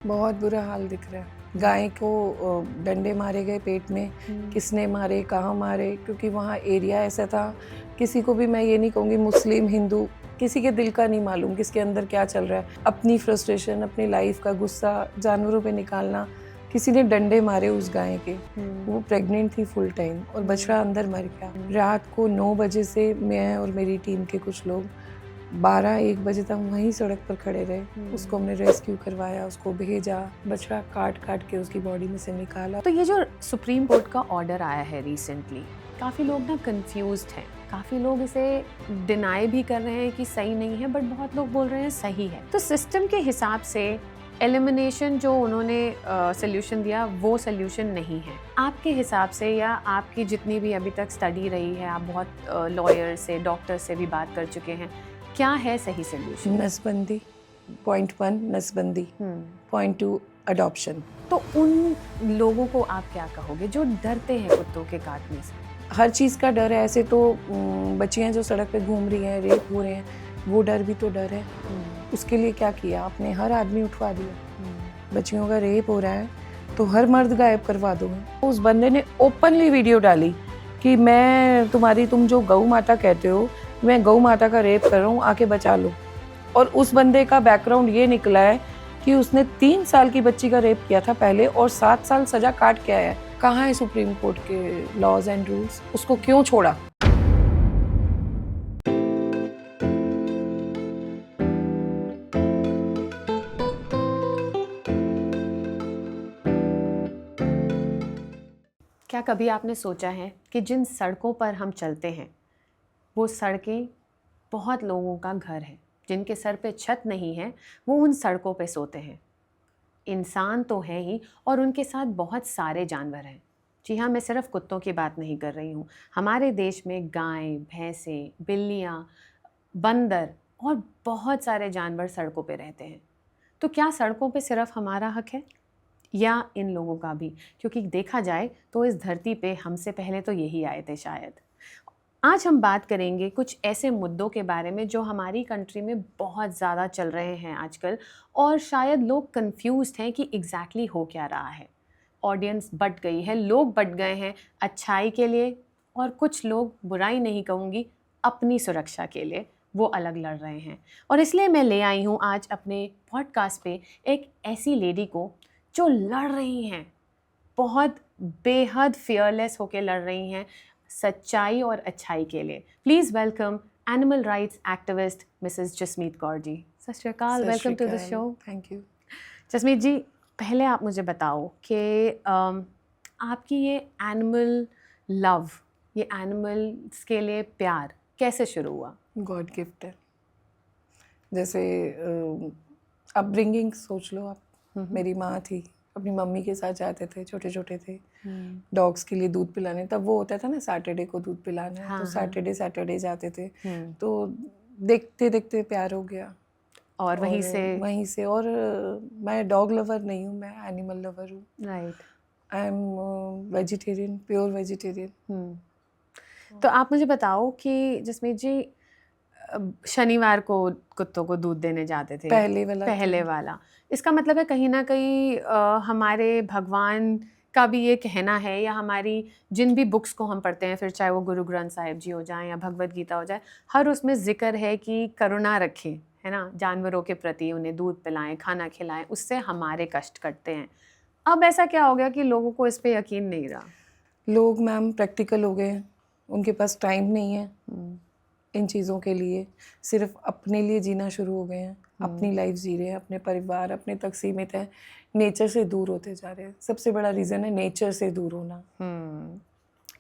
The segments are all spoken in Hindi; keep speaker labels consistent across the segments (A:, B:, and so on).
A: बहुत बुरा हाल दिख रहा है। गाय को डंडे मारे गए पेट में, किसने मारे, कहाँ मारे, क्योंकि वहाँ एरिया ऐसा था। किसी को भी मैं ये नहीं कहूँगी मुस्लिम हिंदू, किसी के दिल का नहीं मालूम किसके अंदर क्या चल रहा है। अपनी फ्रस्ट्रेशन, अपनी लाइफ का गुस्सा जानवरों पे निकालना। किसी ने डंडे मारे उस गाय के। वो प्रेग्नेंट थी फुल टाइम और बछड़ा अंदर मर गया। रात को 9 बजे से मैं और मेरी टीम के कुछ लोग 12-1 बजे तक वहीं सड़क पर खड़े रहे। उसको हमने रेस्क्यू करवाया, उसको भेजा, बछड़ा काट काट के उसकी बॉडी में से निकाला।
B: तो ये जो सुप्रीम कोर्ट का ऑर्डर आया है रिसेंटली, काफ़ी लोग ना कंफ्यूज्ड हैं। काफ़ी लोग इसे डिनाई भी कर रहे हैं कि सही नहीं है, बट बहुत लोग बोल रहे हैं सही है। तो सिस्टम के हिसाब से एलिमिनेशन जो उन्होंने सोल्यूशन दिया वो सोल्यूशन नहीं है। आपके हिसाब से या आपकी जितनी भी अभी तक स्टडी रही है, आप बहुत लॉयर से, डॉक्टर से भी बात कर चुके हैं, क्या है सही सोल्यूशन?
A: नसबंदी, पॉइंट 1 नसबंदी, पॉइंट 2 अडॉप्शन।
B: तो उन लोगों को आप क्या कहोगे जो डरते हैं कुत्तों के काटने से?
A: हर चीज़ का डर है। ऐसे तो बच्चियाँ जो सड़क पे घूम रही हैं, रेप हो रहे हैं, वो डर भी तो डर है। उसके लिए क्या किया आपने? हर आदमी उठवा दिया। बच्चियों का रेप हो रहा है तो हर मर्द गायब करवा दो। उस बंदे ने ओपनली वीडियो डाली कि तुम जो गौ माता कहते हो, मैं गौ माता का रेप कर रहा हूँ, आके बचा लो। और उस बंदे का बैकग्राउंड ये निकला है कि उसने 3 साल की बच्ची का रेप किया था पहले और 7 साल सजा काट के आया है। कहाँ है सुप्रीम कोर्ट के लॉज एंड रूल्स? उसको क्यों छोड़ा?
B: क्या कभी आपने सोचा है कि जिन सड़कों पर हम चलते हैं वो सड़कें बहुत लोगों का घर है, जिनके सर पे छत नहीं है वो उन सड़कों पे सोते हैं। इंसान तो हैं ही और उनके साथ बहुत सारे जानवर हैं। जी हाँ, मैं सिर्फ कुत्तों की बात नहीं कर रही हूँ। हमारे देश में गाय, भैंसें, बिल्लियाँ, बंदर और बहुत सारे जानवर सड़कों पे रहते हैं। तो क्या सड़कों पे सिर्फ हमारा हक है या इन लोगों का भी? क्योंकि देखा जाए तो इस धरती पे हमसे पहले तो यही आए थे शायद। आज हम बात करेंगे कुछ ऐसे मुद्दों के बारे में जो हमारी कंट्री में बहुत ज़्यादा चल रहे हैं आजकल, और शायद लोग कंफ्यूज्ड हैं कि एग्जैक्टली हो क्या रहा है। ऑडियंस बट गई है, लोग बट गए हैं अच्छाई के लिए, और कुछ लोग, बुराई नहीं कहूँगी, अपनी सुरक्षा के लिए वो अलग लड़ रहे हैं। और इसलिए मैं ले आई हूँ आज अपने पॉडकास्ट पे एक ऐसी लेडी को जो लड़ रही हैं, बहुत बेहद फियरलेस होके लड़ रही हैं सच्चाई और अच्छाई के लिए। Please welcome animal rights activist Mrs Jasmeet Kaur ji. Sat Shri Akal, welcome to the show.
A: Thank you.
B: Jasmeet ji, पहले आप मुझे बताओ कि आपकी ये एनिमल लव, ये एनिमल्स के लिए प्यार कैसे शुरू हुआ?
A: गॉड गिफ्ट है। जैसे अपब्रिंगिंग सोच लो आप। मेरी माँ थी, अपनी मम्मी के साथ जाते थे, छोटे छोटे थे, डॉग्स के लिए दूध पिलाने। तब वो होता था ना, सैटरडे को दूध पिलाना है,
B: हाँ,
A: तो
B: हाँ।
A: सैटरडे जाते थे। तो देखते देखते प्यार हो गया
B: और
A: वहीं से। और मैं डॉग लवर नहीं हूँ, मैं एनिमल लवर हूँ।
B: Right.
A: I am vegetarian, pure vegetarian.
B: तो आप मुझे बताओ कि जसमीत जी, शनिवार को कुत्तों को दूध देने जाते थे, पहले वाला। इसका मतलब है कहीं ना कहीं हमारे भगवान का भी ये कहना है, या हमारी जिन भी बुक्स को हम पढ़ते हैं, फिर चाहे वो गुरु ग्रंथ साहिब जी हो जाएं या भगवत गीता हो जाए, हर उसमें जिक्र है कि करुणा रखें, है ना, जानवरों के प्रति, उन्हें दूध पिलाएं, खाना खिलाएं, उससे हमारे कष्ट कटते हैं। अब ऐसा क्या हो गया कि लोगों को इस पे यकीन नहीं रहा?
A: लोग मैम प्रैक्टिकल हो गए, उनके पास टाइम नहीं है इन चीज़ों के लिए। सिर्फ अपने लिए जीना शुरू हो गए हैं, अपनी लाइफ जी रहे हैं, अपने परिवार अपने तक सीमित है, नेचर से दूर होते जा रहे हैं। सबसे बड़ा रीज़न है नेचर से दूर होना।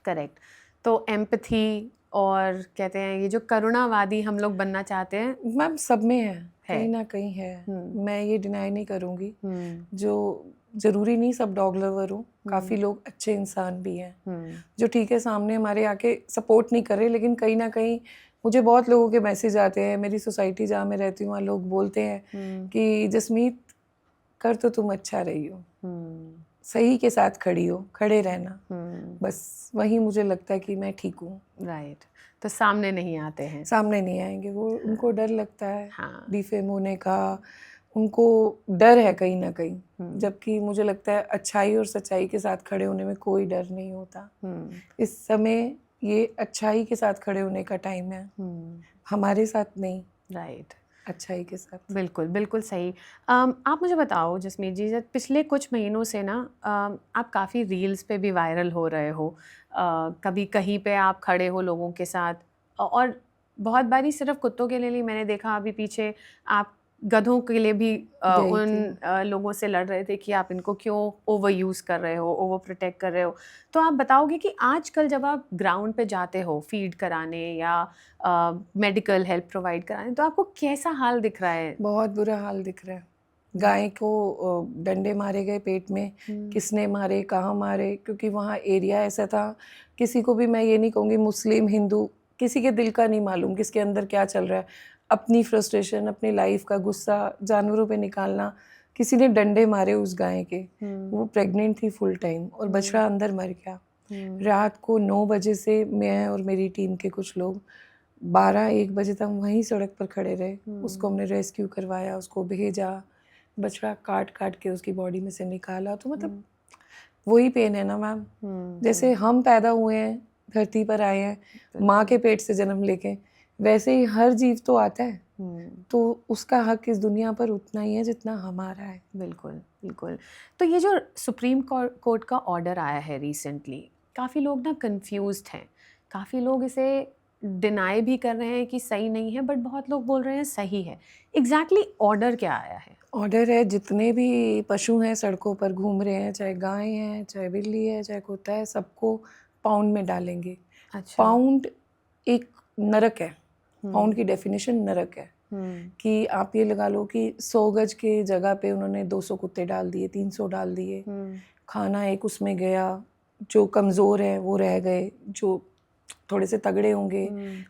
B: करेक्ट। तो एम्पैथी, और कहते हैं ये जो करुणावादी हम लोग बनना चाहते हैं,
A: मैम सब में है, कहीं ना कहीं है। मैं ये डिनाई नहीं करूँगी। जो ज़रूरी नहीं सब डॉग लवर हो, काफ़ी लोग अच्छे इंसान भी हैं जो ठीक है सामने हमारे आके सपोर्ट नहीं कर रहे, लेकिन कहीं ना कहीं मुझे बहुत लोगों के मैसेज आते हैं। मेरी सोसाइटी जहाँ मैं रहती हूँ वहाँ लोग बोलते हैं कि जसमीत कर तो तुम अच्छा रही हो, सही के साथ खड़ी हो, खड़े रहना। बस वही मुझे लगता है कि मैं ठीक हूँ।
B: राइट। तो सामने नहीं आते हैं,
A: सामने नहीं आएंगे वो। उनको डर लगता है डिफेम होने का, उनको डर है कहीं ना कहीं,
B: हम्म,
A: जबकि मुझे लगता है अच्छाई और सच्चाई के साथ खड़े होने में कोई डर नहीं होता। इस समय ये अच्छाई के साथ खड़े होने का टाइम है, हमारे साथ नहीं,
B: राइट,
A: अच्छाई के साथ।
B: बिल्कुल बिल्कुल सही। आप मुझे बताओ जसमीत जी, पिछले कुछ महीनों से ना आप काफ़ी रील्स पे भी वायरल हो रहे हो। कभी कहीं पे आप खड़े हो लोगों के साथ, और बहुत बारी सिर्फ कुत्तों के लिए नहीं, मैंने देखा अभी पीछे आप गधों के लिए भी
A: गई
B: उन
A: थी।
B: लोगों से लड़ रहे थे कि आप इनको क्यों ओवर यूज़ कर रहे हो, ओवर प्रोटेक्ट कर रहे हो। तो आप बताओगे कि आजकल जब आप ग्राउंड पे जाते हो फीड कराने या मेडिकल हेल्प प्रोवाइड कराने, तो आपको कैसा हाल दिख रहा है?
A: बहुत बुरा हाल दिख रहा है। गाय को डंडे मारे गए पेट में, किसने मारे, कहाँ मारे, क्योंकि वहाँ एरिया ऐसा था, किसी को भी मैं ये नहीं कहूँगी मुस्लिम हिंदू, किसी के दिल का नहीं मालूम किसके अंदर क्या चल रहा है। अपनी फ्रस्ट्रेशन, अपनी लाइफ का गुस्सा जानवरों पे निकालना, किसी ने डंडे मारे उस गाय के। वो प्रेग्नेंट थी फुल टाइम और बछड़ा अंदर मर गया। रात को 9 बजे से मैं और मेरी टीम के कुछ लोग 12-1 बजे तक वहीं सड़क पर खड़े रहे। उसको हमने रेस्क्यू करवाया, उसको भेजा, बछड़ा काट काट के उसकी बॉडी में से निकाला। तो मतलब वही पेन है ना मैम, जैसे हम पैदा हुए हैं, धरती पर आए हैं माँ के पेट से जन्म लेके, वैसे ही हर जीव तो आता है, तो उसका हक इस दुनिया पर उतना ही है जितना हमारा है।
B: बिल्कुल बिल्कुल। तो ये जो सुप्रीम कोर्ट का ऑर्डर आया है रिसेंटली, काफ़ी लोग ना कंफ्यूज्ड हैं, काफ़ी लोग इसे डिनाई भी कर रहे हैं कि सही नहीं है, बट बहुत लोग बोल रहे हैं सही है। एग्जैक्टली ऑर्डर क्या आया है?
A: ऑर्डर है जितने भी पशु हैं सड़कों पर घूम रहे हैं, चाहे गाय है, चाहे बिल्ली है, चाहे कुत्ता है, सबको पाउंड में डालेंगे।
B: अच्छा।
A: पाउंड एक नरक है, पाउंड की डेफिनेशन नरक है। कि आप ये लगा लो कि 100 गज के जगह पे उन्होंने 200 कुत्ते डाल दिए, 300 डाल दिए। खाना एक उसमें गया, जो कमज़ोर है वो रह गए, जो थोड़े से तगड़े होंगे,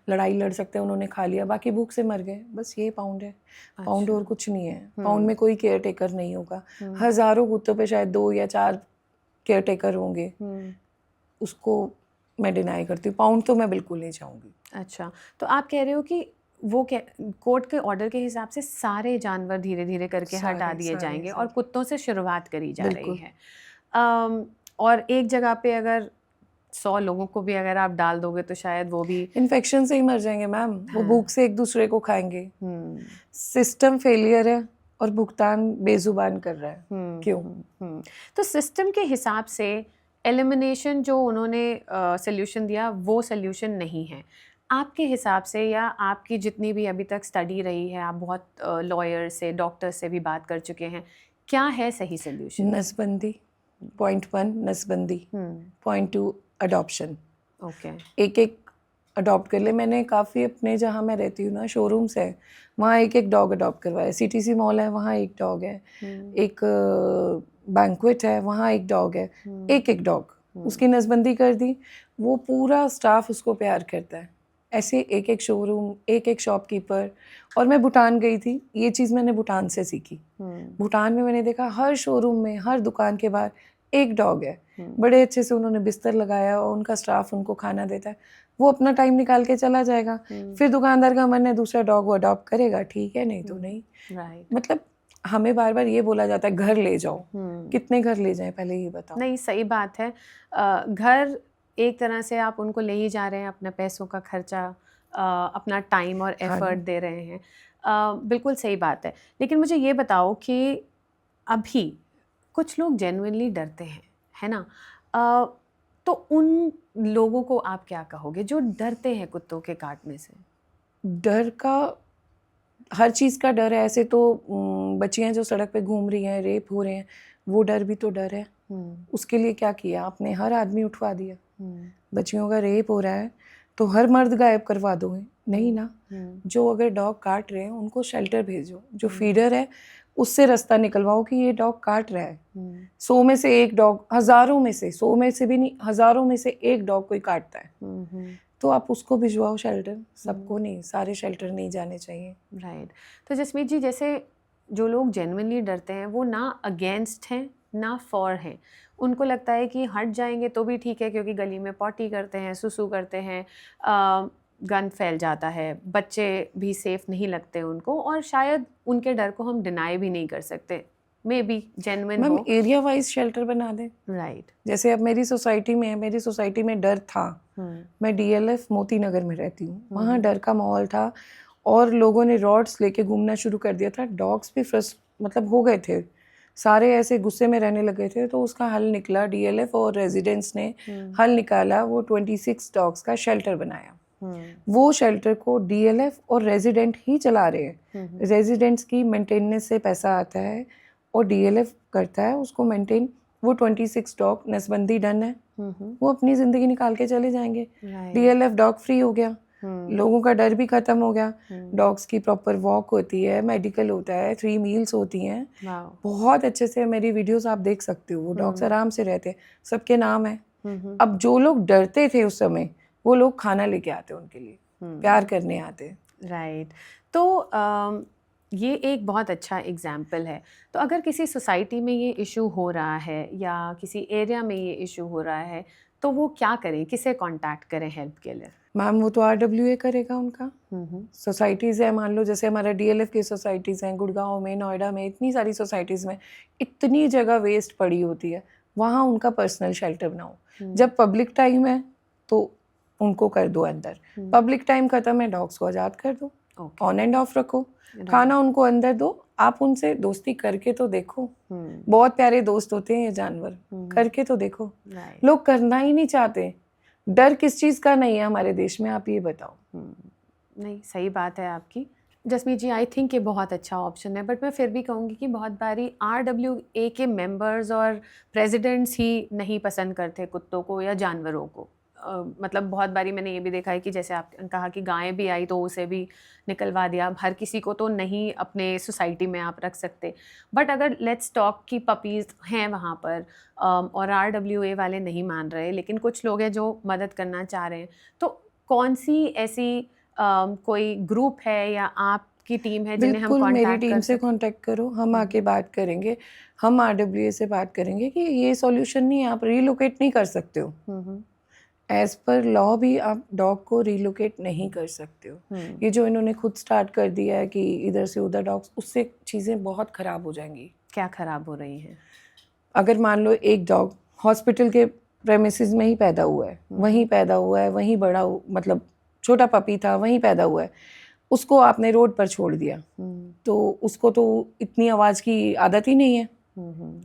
A: लड़ाई लड़ सकते हैं, उन्होंने खा लिया, बाकी भूख से मर गए। बस ये पाउंड है। पाउंड और कुछ नहीं है। पाउंड में कोई केयर टेकर नहीं होगा। हज़ारों कुत्तों पे शायद 2 या 4 केयर टेकर होंगे। उसको मैं डिनाई करती हूँ। पाउंड तो मैं बिल्कुल नहीं चाहूँगी।
B: अच्छा, तो आप कह रहे हो कि वो कोर्ट के ऑर्डर के हिसाब से सारे जानवर धीरे धीरे करके हटा दिए जाएंगे और कुत्तों से शुरुआत करी जा रही है। और एक जगह पे अगर 100 लोगों को भी अगर आप डाल दोगे तो शायद वो भी
A: इन्फेक्शन से ही मर जाएंगे मैम। वो भूख से एक दूसरे को खाएंगे। सिस्टम फेलियर है और भुगतान बेजुबान कर रहा है। क्यों?
B: तो सिस्टम के हिसाब से एलिमिनेशन जो उन्होंने सोल्यूशन दिया वो सोल्यूशन नहीं है आपके हिसाब से, या आपकी जितनी भी अभी तक स्टडी रही है, आप बहुत लॉयर से, डॉक्टर से भी बात कर चुके हैं, क्या है सही सोल्यूशन?
A: नसबंदी, पॉइंट 1 नसबंदी, पॉइंट 2 अडॉप्शन।
B: ओके।
A: एक एक अडॉप्ट कर ले। मैंने काफ़ी अपने जहाँ मैं रहती हूँ ना शोरूम्स है, वहाँ एक एक डॉग अडॉप्ट करवाया। CTC मॉल है, वहाँ एक डॉग है। एक बैंक्वेट है, वहाँ एक डॉग है। एक एक डॉग उसकी नसबंदी कर दी। वो पूरा स्टाफ उसको प्यार करता है। ऐसे एक एक शोरूम, एक एक शॉपकीपर। और मैं भूटान गई थी, ये चीज़ मैंने भूटान से सीखी। भूटान में मैंने देखा हर शोरूम में, हर दुकान के बाहर एक डॉग है। बड़े अच्छे से उन्होंने बिस्तर लगाया और उनका स्टाफ उनको खाना देता है। वो अपना टाइम निकाल के चला जाएगा। फिर दुकानदार का मन है दूसरा डॉग वो अडॉप्ट करेगा, ठीक है, नहीं तो नहीं। मतलब हमें बार बार ये बोला जाता है घर ले जाओ। कितने घर ले जाएं पहले ये बताओ।
B: नहीं, सही बात है। घर एक तरह से आप उनको ले ही जा रहे हैं, अपने पैसों का खर्चा, अपना टाइम और एफर्ट दे रहे हैं। बिल्कुल सही बात है। लेकिन मुझे ये बताओ कि अभी कुछ लोग जेन्युइनली डरते हैं, है ना? तो उन लोगों को आप क्या कहोगे जो डरते हैं कुत्तों के काटने से?
A: डर का हर चीज़ का डर है। ऐसे तो बच्चियां जो सड़क पे घूम रही हैं, रेप हो रहे हैं, वो डर भी तो डर है। उसके लिए क्या किया आपने? हर आदमी उठवा दिया। बच्चियों का रेप हो रहा है तो हर मर्द गायब करवा दोगे? नहीं ना। जो अगर डॉग काट रहे हैं उनको शेल्टर भेजो। जो फीडर है उससे रास्ता निकलवाओ कि ये डॉग काट रहा है। 100 में से एक डॉग, हज़ारों में से, 100 में से भी नहीं, हज़ारों में से एक डॉग कोई काटता है, तो आप उसको भिजवाओ शेल्टर। सबको नहीं, सारे शेल्टर नहीं जाने चाहिए।
B: राइट। तो जसमीत जी, जैसे जो लोग जेन्युइनली डरते हैं वो ना अगेंस्ट हैं ना फॉर हैं। उनको लगता है कि हट जाएंगे तो भी ठीक है क्योंकि गली में पॉटी करते हैं, सुसु करते हैं, गन फैल जाता है, बच्चे भी सेफ नहीं लगते उनको, और शायद उनके डर को हम डिनाई भी नहीं कर सकते, मे बी जेन्युइन
A: मैम
B: हो।
A: एरिया वाइज शेल्टर बना दें।
B: राइट।
A: जैसे अब मेरी सोसाइटी में है, मेरी सोसाइटी में डर था। मैं DLF मोती नगर में रहती हूँ, वहाँ डर का माहौल था और लोगों ने रॉड्स लेके घूमना शुरू कर दिया था। डॉग्स भी मतलब हो गए थे, सारे ऐसे गुस्से में रहने लगे थे। तो उसका हल निकला, DLF और रेजिडेंट्स ने हल निकाला, वो 26 डॉग्स का शेल्टर बनाया। वो शेल्टर को DLF और रेजिडेंट ही चला रहे हैं। रेजिडेंट्स की मेंटेनेंस से पैसा आता है और DLF करता है उसको मेंटेन। वो 26 डॉग नसबंदी डन है, वो अपनी ज़िंदगी निकाल के चले जाएंगे। DLF डॉग फ्री हो गया, लोगों का डर भी ख़त्म हो गया। डॉग्स की प्रॉपर वॉक होती है, मेडिकल होता है, 3 मील्स होती हैं, बहुत अच्छे से। मेरी वीडियोस आप देख सकते हो, वो डॉग्स आराम से रहते हैं, सबके नाम है। अब जो लोग डरते थे उस समय, वो लोग खाना लेके आते उनके लिए, प्यार करने आते।
B: राइट। तो ये एक बहुत अच्छा एग्जाम्पल है। तो अगर किसी सोसाइटी में ये इशू हो रहा है या किसी एरिया में ये इशू हो रहा है, तो वो क्या करें, किसे कांटेक्ट करें हेल्प के लिए?
A: मैम वो तो RWA करेगा उनका। सोसाइटीज़ है, मान लो जैसे हमारा DLF की सोसाइटीज़ हैं, गुड़गांव में, नोएडा में, इतनी सारी सोसाइटीज़ में इतनी जगह वेस्ट पड़ी होती है, वहाँ उनका पर्सनल शेल्टर बनाओ। जब पब्लिक टाइम है तो उनको कर दो अंदर, पब्लिक टाइम खत्म है, डॉग्स को आज़ाद कर दो, ऑन एंड ऑफ रखो, खाना उनको अंदर दो। आप उनसे दोस्ती करके तो देखो, बहुत प्यारे दोस्त होते हैं ये जानवर, करके तो देखो। लोग करना ही नहीं चाहते। डर किस चीज़ का नहीं है हमारे देश में, आप ये बताओ।
B: नहीं, सही बात है आपकी जसमीत जी। आई थिंक ये बहुत अच्छा ऑप्शन है, बट मैं फिर भी कहूँगी कि बहुत बारी RWA के मेंबर्स और प्रेसिडेंट्स ही नहीं पसंद करते कुत्तों को या जानवरों को। मतलब बहुत बारी मैंने ये भी देखा है कि जैसे आपने कहा कि गायें भी आई तो उसे भी निकलवा दिया। अब हर किसी को तो नहीं अपने सोसाइटी में आप रख सकते, बट अगर लेट्स टॉक की पपीज़ हैं वहाँ पर और RWA वाले नहीं मान रहे, लेकिन कुछ लोग हैं जो मदद करना चाह रहे हैं, तो कौन सी ऐसी कोई ग्रुप है या आपकी टीम है जिन्हें हम
A: बिल्कुल, मेरी
B: कांटेक्ट
A: टीम
B: कर
A: से कांटेक्ट करो, हम आके बात करेंगे। हम RWA से बात करेंगे कि ये सॉल्यूशन नहीं है, आप रीलोकेट नहीं कर सकते हो। एज पर लॉ भी आप डॉग को रीलोकेट नहीं कर सकते हो। ये जो इन्होंने खुद स्टार्ट कर दिया है कि इधर से उधर डॉग्स, उससे चीज़ें बहुत ख़राब हो जाएंगी।
B: क्या ख़राब हो रही हैं?
A: अगर मान लो एक डॉग हॉस्पिटल के प्रेमिसेस में ही पैदा हुआ है, वहीं पैदा हुआ है, वहीं बड़ा मतलब छोटा पपी था, वहीं पैदा हुआ है, उसको आपने रोड पर छोड़ दिया, तो उसको तो इतनी आवाज़ की आदत ही नहीं है,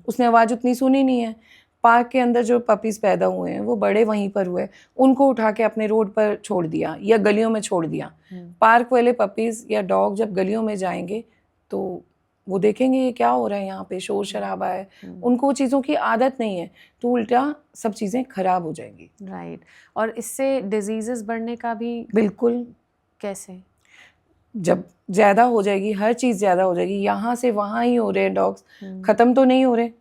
A: उसने आवाज़ उतनी सुनी नहीं है। पार्क के अंदर जो पपीज़ पैदा हुए हैं वो बड़े वहीं पर हुए, उनको उठा के अपने रोड पर छोड़ दिया या गलियों में छोड़ दिया। पार्क वाले पपीज़ या डॉग जब गलियों में जाएंगे तो वो देखेंगे ये क्या हो रहा है, यहाँ पे शोर शराबा है, उनको चीज़ों की आदत नहीं है, तो उल्टा सब चीज़ें खराब हो जाएंगी।
B: राइट। और इससे डिजीजेस बढ़ने का भी
A: बिल्कुल।
B: कैसे?
A: जब ज़्यादा हो जाएगी, हर चीज़ ज़्यादा हो जाएगी, यहाँ से वहाँ ही हो रहे हैं डॉग्स, ख़त्म तो नहीं हो रहे।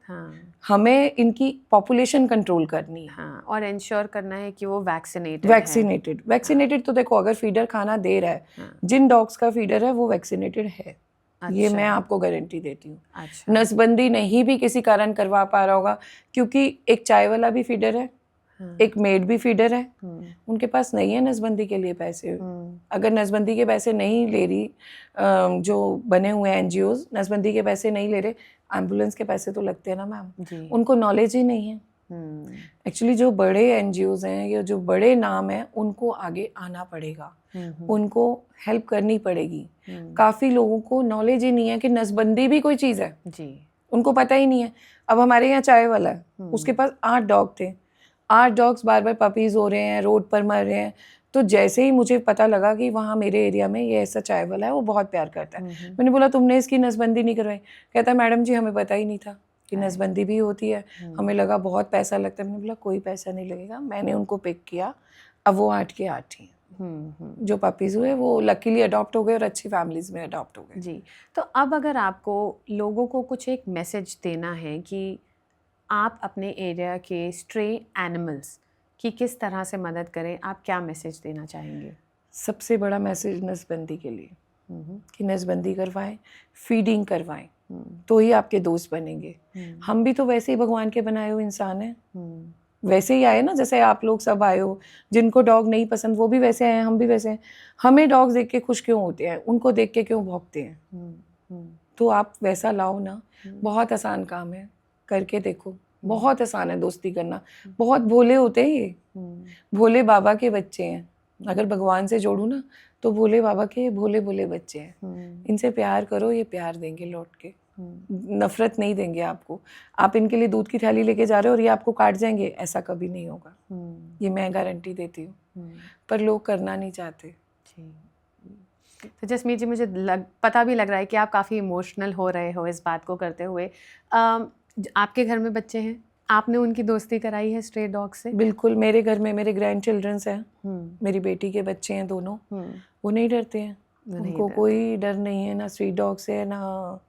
A: हमें इनकी पॉपुलेशन कंट्रोल करनी है।
B: और इंश्योर करना है कि वो वैक्सीनेटेड
A: तो देखो, अगर फीडर खाना दे रहा है, जिन डॉग्स का फीडर है वो वैक्सीनेटेड है। अच्छा। ये मैं आपको गारंटी देती हूँ। अच्छा। नसबंदी नहीं भी किसी कारण करवा पा रहा होगा, क्योंकि एक चाय वाला भी फीडर है, एक मेड भी फीडर है, उनके पास नहीं है नसबंदी के लिए पैसे। अगर नसबंदी के पैसे नहीं ले रही, जो बने हुए NGOs नसबंदी के पैसे नहीं ले रहे, एम्बुलेंस के पैसे तो लगते हैं ना मैम, उनको नॉलेज ही नहीं है। एक्चुअली जो बड़े NGOs हैं या जो बड़े नाम हैं, उनको आगे आना पड़ेगा, उनको हेल्प करनी पड़ेगी। काफ़ी लोगों को नॉलेज ही नहीं है कि नसबंदी भी कोई चीज़ है जी, उनको पता ही नहीं है। अब हमारे यहाँ चाय वाला है, उसके पास 8 डॉग थे, 8 डॉग्स बार बार पपीज़ हो रहे हैं, रोड पर मर रहे हैं। तो जैसे ही मुझे पता लगा कि वहाँ मेरे एरिया में ये ऐसा चाय वाला है, वो बहुत प्यार करता है, मैंने बोला तुमने इसकी नसबंदी नहीं करवाई? कहता है मैडम जी हमें पता ही नहीं था कि नसबंदी भी होती है, हमें लगा बहुत पैसा लगता है। मैंने बोला कोई पैसा नहीं लगेगा। मैंने उनको पिक किया, अब वो 8 के 8 ही जो पपीज़ हुए वो लकीली अडॉप्ट हो गए और अच्छी फैमिलीज़ में अडॉप्ट हो गए
B: जी। तो अब अगर आपको लोगों को कुछ एक मैसेज देना है कि आप अपने एरिया के स्ट्रे एनिमल्स की किस तरह से मदद करें, आप क्या मैसेज देना चाहेंगे?
A: सबसे बड़ा मैसेज नसबंदी के लिए कि नसबंदी करवाएं, फीडिंग करवाएं, तो ही आपके दोस्त बनेंगे। हम भी तो वैसे ही भगवान के बनाए हुए इंसान हैं, वैसे ही आए ना, जैसे आप लोग सब आए हो, जिनको डॉग नहीं पसंद वो भी वैसे आए, हम भी वैसे हैं। हमें डॉग्स देख के खुश क्यों होते हैं, उनको देख के क्यों भौंकते हैं? तो आप वैसा लाओ ना, बहुत आसान काम है, करके देखो। बहुत आसान है दोस्ती करना, बहुत भोले होते हैं ये, भोले बाबा के बच्चे हैं। अगर भगवान से जोड़ू ना तो भोले बाबा के भोले भोले बच्चे हैं। इनसे प्यार करो, ये प्यार देंगे लौट के, नफरत नहीं देंगे आपको। आप इनके लिए दूध की थैली लेके जा रहे हो और ये आपको काट जाएंगे, ऐसा कभी नहीं होगा, ये मैं गारंटी देती हूँ। पर लोग करना नहीं चाहते।
B: तो जसमीत जी, मुझे पता भी लग रहा है कि आप काफ़ी इमोशनल हो रहे हो इस बात को करते हुए। आपके घर में बच्चे हैं, आपने उनकी दोस्ती कराई है स्ट्रे डॉग से?
A: बिल्कुल, मेरे घर में मेरे ग्रैंड चिल्ड्रंस हैं, मेरी बेटी के बच्चे हैं दोनों, वो नहीं डरते हैं, उनको कोई डर नहीं है, ना स्ट्रीट डॉग से ना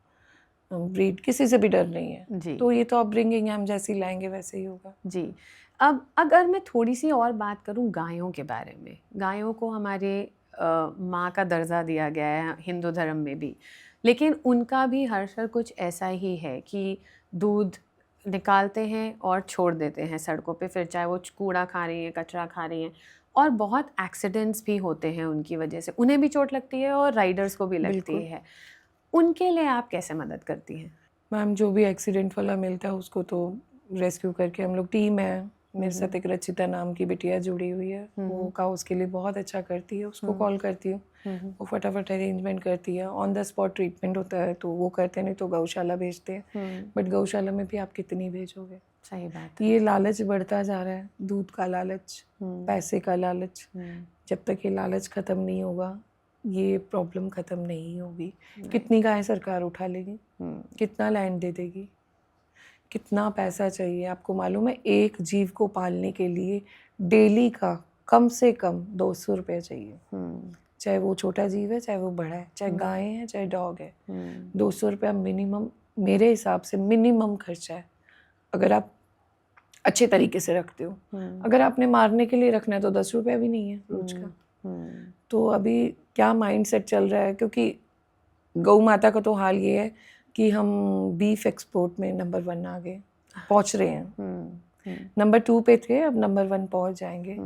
A: ब्रीड, किसी से भी डर नहीं है जी। तो ये तो अपब्रिंगिंग है, हम जैसी लाएंगे वैसे ही होगा जी।
B: अब अगर मैं थोड़ी सी और बात करूं गायों के बारे में, गायों को हमारे माँ का दर्जा दिया गया है हिंदू धर्म में भी, लेकिन उनका भी हर्षर कुछ ऐसा ही है कि दूध निकालते हैं और छोड़ देते हैं सड़कों पे, फिर चाहे वो कूड़ा खा रही हैं, कचरा खा रही हैं, और बहुत एक्सीडेंट्स भी होते हैं उनकी वजह से, उन्हें भी चोट लगती है और राइडर्स को भी लगती है। उनके लिए आप कैसे मदद करती हैं?
A: मैम, जो भी एक्सीडेंट वाला मिलता है उसको तो रेस्क्यू करके, हम लोग टीम है, मेरे साथ एक रचिता नाम की बिटिया जुड़ी हुई है, वो का उसके लिए बहुत अच्छा करती है, उसको कॉल करती हूँ, वो फटाफट अरेंजमेंट करती है, ऑन द स्पॉट ट्रीटमेंट होता है तो वो करते, नहीं तो गौशाला भेजते हैं। बट गौशाला में भी आप कितनी भेजोगे?
B: सही बात है।
A: ये लालच बढ़ता जा रहा है, दूध का लालच, पैसे का लालच, जब तक ये लालच ख़त्म नहीं होगा ये प्रॉब्लम ख़त्म नहीं होगी। कितनी गाय सरकार उठा लेगी, कितना लैंड दे देगी, कितना पैसा चाहिए? आपको मालूम है एक जीव को पालने के लिए डेली का कम से कम 200 रुपये चाहिए, चाहे वो छोटा जीव है चाहे वो बड़ा है, चाहे गाय है चाहे डॉग है। 200 रुपया मिनिमम, मेरे हिसाब से मिनिमम खर्चा है, अगर आप अच्छे तरीके से रखते हो। अगर आपने मारने के लिए रखना है तो 10 रुपया भी नहीं है रोज का। तो अभी क्या माइंडसेट चल रहा है, क्योंकि गौ माता का तो हाल ये है कि हम बीफ एक्सपोर्ट में नंबर 1 आ गए, पहुंच रहे हैं, नंबर 2 पे थे, अब नंबर 1 पहुंच जाएंगे।